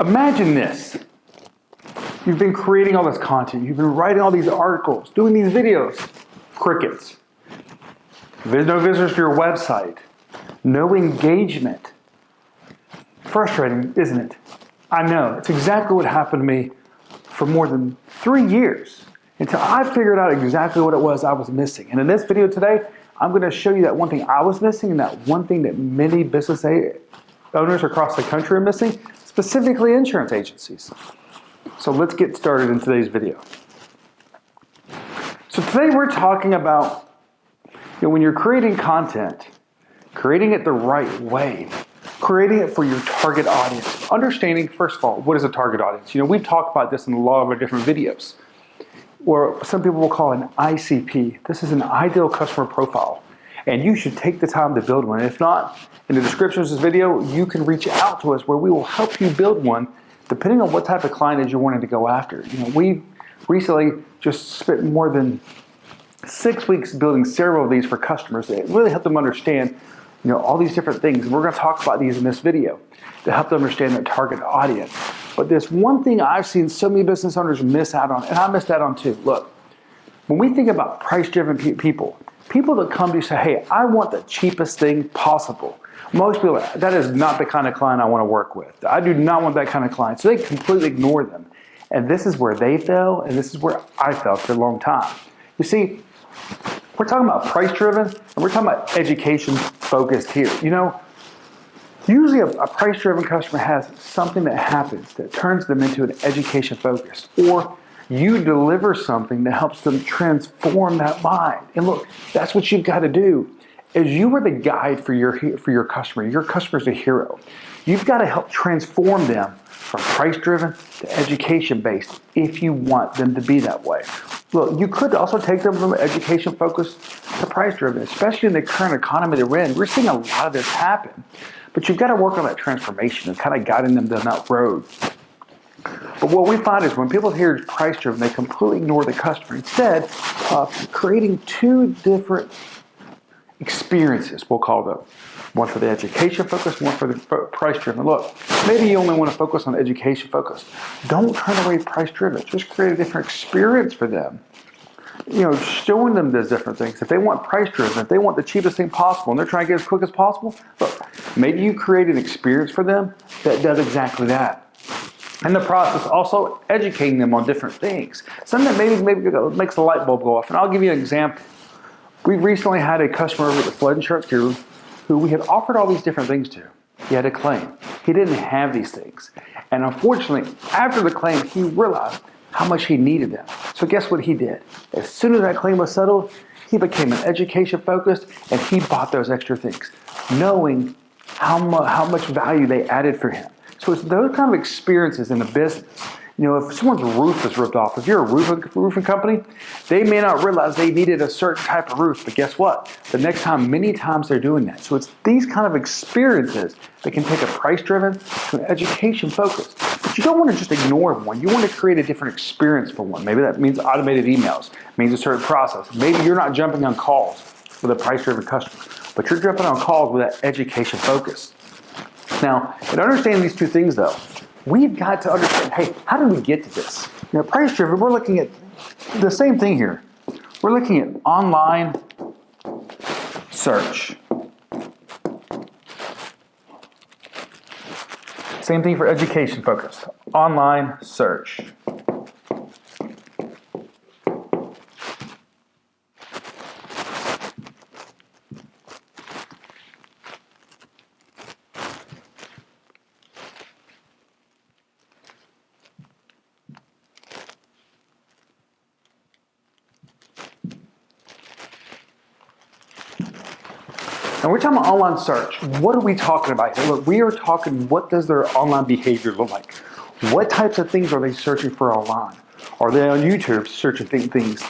Imagine this. You've been creating all this content. You've been writing all these articles, doing these videos. Crickets. There's no visitors to your website. No engagement. Frustrating, isn't it? I know. It's exactly what happened to me for more than 3 years until I figured out exactly what it was I was missing. And in this video today, I'm going to show you that one thing I was missing and that one thing that many business owners across the country are missing, specifically insurance agencies. So let's get started in today's video. So today we're talking about when you're creating content, creating it the right way, creating it for your target audience. Understanding, first of all, what is a target audience? We've talked about this in a lot of our different videos, or some people will call an ICP. This is an ideal customer profile, and you should take the time to build one. If not, in the description of this video, you can reach out to us where we will help you build one, depending on what type of client is you're wanting to go after. We've recently just spent more than 6 weeks building several of these for customers that really help them understand all these different things. We're going to talk about these in this video to help them understand their target audience. But there's one thing I've seen so many business owners miss out on, and I missed out on too. Look, when we think about price-driven people that come to you say, hey, I want the cheapest thing possible. Most people, that is not the kind of client I want to work with. I do not want that kind of client. So they completely ignore them. And this is where they fail, and this is where I failed for a long time. You see, we're talking about price-driven, and we're talking about education-focused here. Usually a price-driven customer has something that happens that turns them into an education focus, or you deliver something that helps them transform that mind. And look, that's what you've got to do. As you are the guide for your customer's a hero. You've got to help transform them from price-driven to education-based if you want them to be that way. Look, you could also take them from education-focused to price-driven, especially in the current economy that we're in. We're seeing a lot of this happen. But you've got to work on that transformation and kind of guiding them down that road. But what we find is when people hear price-driven, they completely ignore the customer. Instead of creating two different experiences, we'll call them. One for the education focus, one for the price driven. Look, maybe you only want to focus on education focus. Don't turn away price driven. Just create a different experience for them. Showing them those different things. If they want price driven, if they want the cheapest thing possible and they're trying to get as quick as possible, look, maybe you create an experience for them that does exactly that. In the process, also educating them on different things. Something that maybe makes the light bulb go off. And I'll give you an example. We've recently had a customer over at the flood insurance group who we had offered all these different things to. He had a claim. He didn't have these things. And unfortunately, after the claim, he realized how much he needed them. So guess what he did? As soon as that claim was settled, he became an education focused and he bought those extra things, knowing how much value they added for him. So it's those kind of experiences in the business. If someone's roof is ripped off, if you're a roofing company, they may not realize they needed a certain type of roof, but guess what? The next time, many times they're doing that. So it's these kind of experiences that can take a price-driven to an education focus. But you don't want to just ignore one. You want to create a different experience for one. Maybe that means automated emails, means a certain process. Maybe you're not jumping on calls with a price-driven customer, but you're jumping on calls with that education focus. Now, in understanding these two things though, we've got to understand, hey, how did we get to this? Price-driven, we're looking at the same thing here. We're looking at online search. Same thing for education focused. Online search. And we're talking about online search. What are we talking about here? Look, we are talking, what does their online behavior look like? What types of things are they searching for online? Are they on YouTube searching things?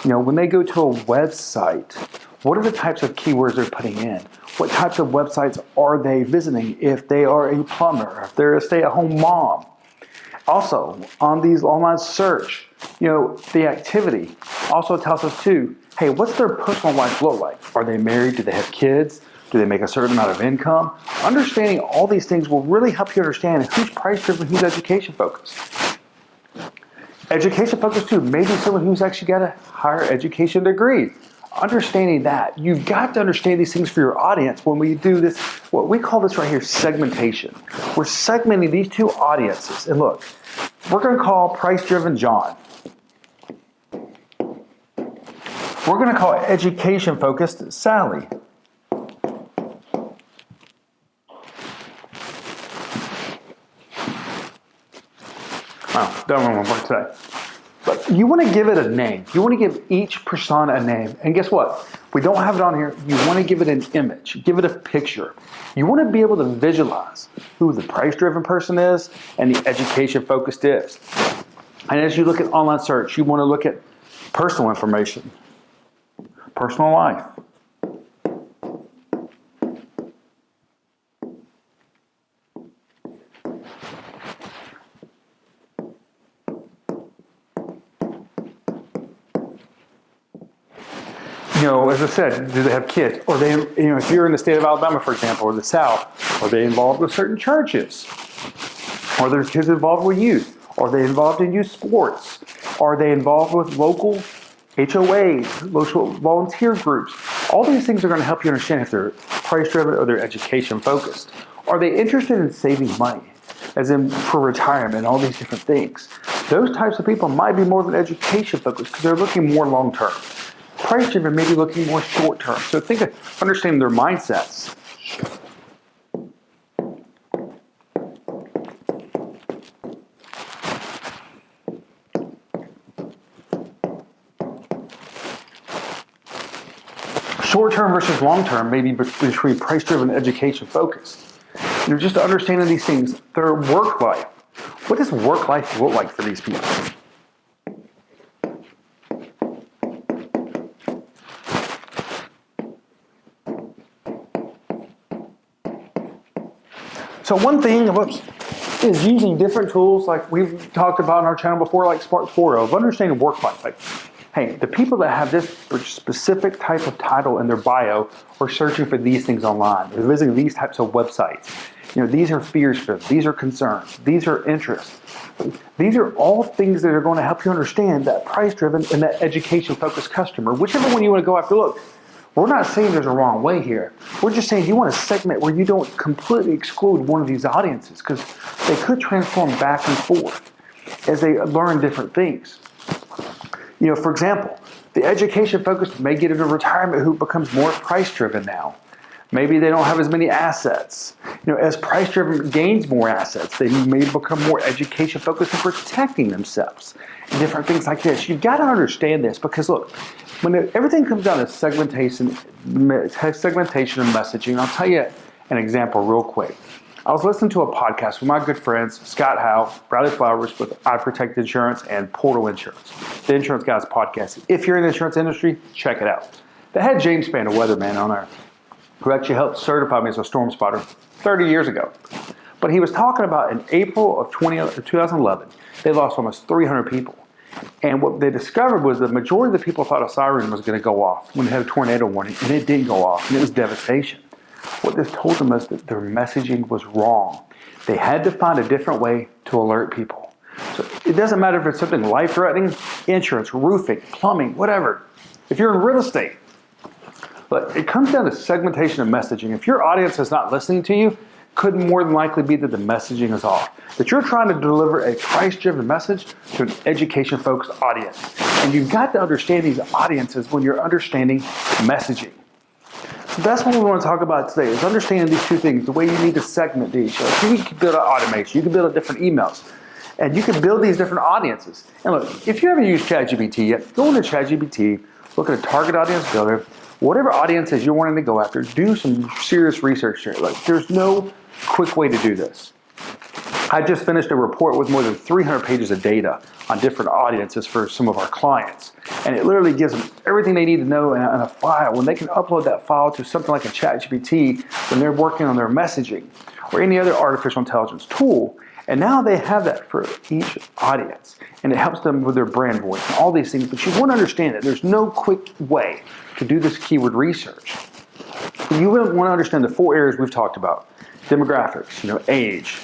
When they go to a website, what are the types of keywords they're putting in? What types of websites are they visiting if they are a plumber, if they're a stay-at-home mom? Also, on these online search, the activity also tells us too, hey, what's their personal life look like? Are they married? Do they have kids? Do they make a certain amount of income? Understanding all these things will really help you understand who's price-driven, who's education-focused. Education-focused too, maybe someone who's actually got a higher education degree. Understanding that, you've got to understand these things for your audience when we do this, what we call this right here, segmentation. We're segmenting these two audiences. And look, we're going to call price-driven John. We're going to call education-focused Sally. Oh, don't remember what to say. But you want to give it a name. You want to give each persona a name. And guess what? We don't have it on here. You want to give it an image. Give it a picture. You want to be able to visualize who the price-driven person is and the education-focused is. And as you look at online search, you want to look at personal information, personal life. As I said, do they have kids? Or they, if you're in the state of Alabama, for example, or the South, are they involved with certain churches? Are their kids involved with youth? Are they involved in youth sports? Are they involved with local HOAs, local volunteer groups? All these things are going to help you understand if they're price-driven or they're education-focused. Are they interested in saving money, as in for retirement, all these different things? Those types of people might be more than education-focused because they're looking more long-term. Price-driven may be looking more short-term. So think of understanding their mindsets. Short-term versus long-term may be between price-driven and education-focused. Just understanding these things, their work life. What does work life look like for these people? So one thing is using different tools like we've talked about on our channel before, like Spark 4 of understanding work life. Like, hey, the people that have this specific type of title in their bio are searching for these things online. They're visiting these types of websites. These are fears for them. These are concerns. These are interests. These are all things that are going to help you understand that price-driven and that education-focused customer, whichever one you want to go after. Look, we're not saying there's a wrong way here. We're just saying you want to segment where you don't completely exclude one of these audiences because they could transform back and forth as they learn different things. For example, the education focused may get into retirement who becomes more price-driven now. Maybe they don't have as many assets. As price-driven gains more assets, they may become more education-focused in protecting themselves and different things like this. You've got to understand this because, look, when everything comes down to segmentation and messaging, I'll tell you an example real quick. I was listening to a podcast with my good friends, Scott Howe, Bradley Flowers with I Protect Insurance and Portal Insurance, the Insurance Guys podcast. If you're in the insurance industry, check it out. They had James Spann, a weatherman, on there, who actually helped certify me as a storm spotter 30 years ago. But he was talking about in April of 2011, they lost almost 300 people. And what they discovered was the majority of the people thought a siren was going to go off when they had a tornado warning, and it didn't go off, and it was devastation. What this told them is that their messaging was wrong. They had to find a different way to alert people. So it doesn't matter if it's something life-threatening, insurance, roofing, plumbing, whatever. If you're in real estate, but it comes down to segmentation of messaging. If your audience is not listening to you, could more than likely be that the messaging is off. That you're trying to deliver a price-driven message to an education-focused audience. And you've got to understand these audiences when you're understanding messaging. So that's what we want to talk about today, is understanding these two things, the way you need to segment these shows. You can build an automation, you can build different emails, and you can build these different audiences. And look, if you haven't used ChatGPT yet, go into ChatGPT, look at a target audience builder, whatever audiences you're wanting to go after, do some serious research here. Like, there's no quick way to do this. I just finished a report with more than 300 pages of data on different audiences for some of our clients. And it literally gives them everything they need to know in a file. When they can upload that file to something like a ChatGPT when they're working on their messaging or any other artificial intelligence tool, and now they have that for each audience. And it helps them with their brand voice and all these things. But you want to understand that there's no quick way to do this keyword research. You want to understand the 4 areas we've talked about. Demographics, age,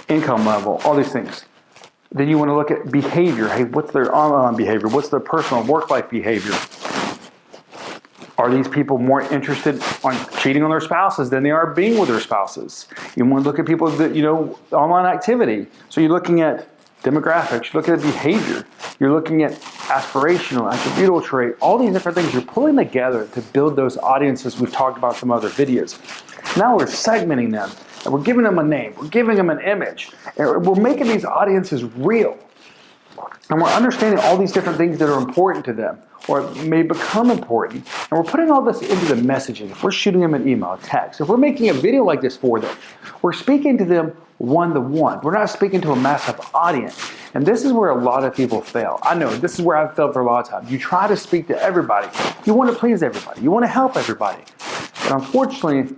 income level, all these things. Then you want to look at behavior. Hey, what's their online behavior? What's their personal work-life behavior? Are these people more interested on cheating on their spouses than they are being with their spouses? You want to look at people that, online activity. So you're looking at demographics, you're looking at behavior, you're looking at aspirational, attributable trait, all these different things you're pulling together to build those audiences we've talked about in some other videos. Now we're segmenting them, and we're giving them a name, we're giving them an image, and we're making these audiences real. And we're understanding all these different things that are important to them or may become important. And we're putting all this into the messaging. If we're shooting them an email, a text, if we're making a video like this for them, we're speaking to them one-to-one. We're not speaking to a massive audience. And this is where a lot of people fail. I know this is where I've failed for a lot of times. You try to speak to everybody. You want to please everybody. You want to help everybody. But unfortunately,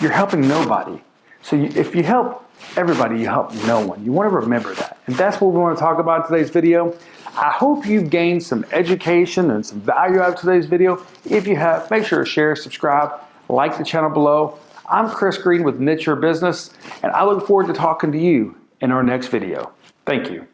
you're helping nobody. So if you help everybody, you help no one. You want to remember that. And that's what we want to talk about in today's video. I hope you've gained some education and some value out of today's video. If you have, make sure to share, subscribe, like the channel below. I'm Chris Green with Niche Your Business, and I look forward to talking to you in our next video. Thank you.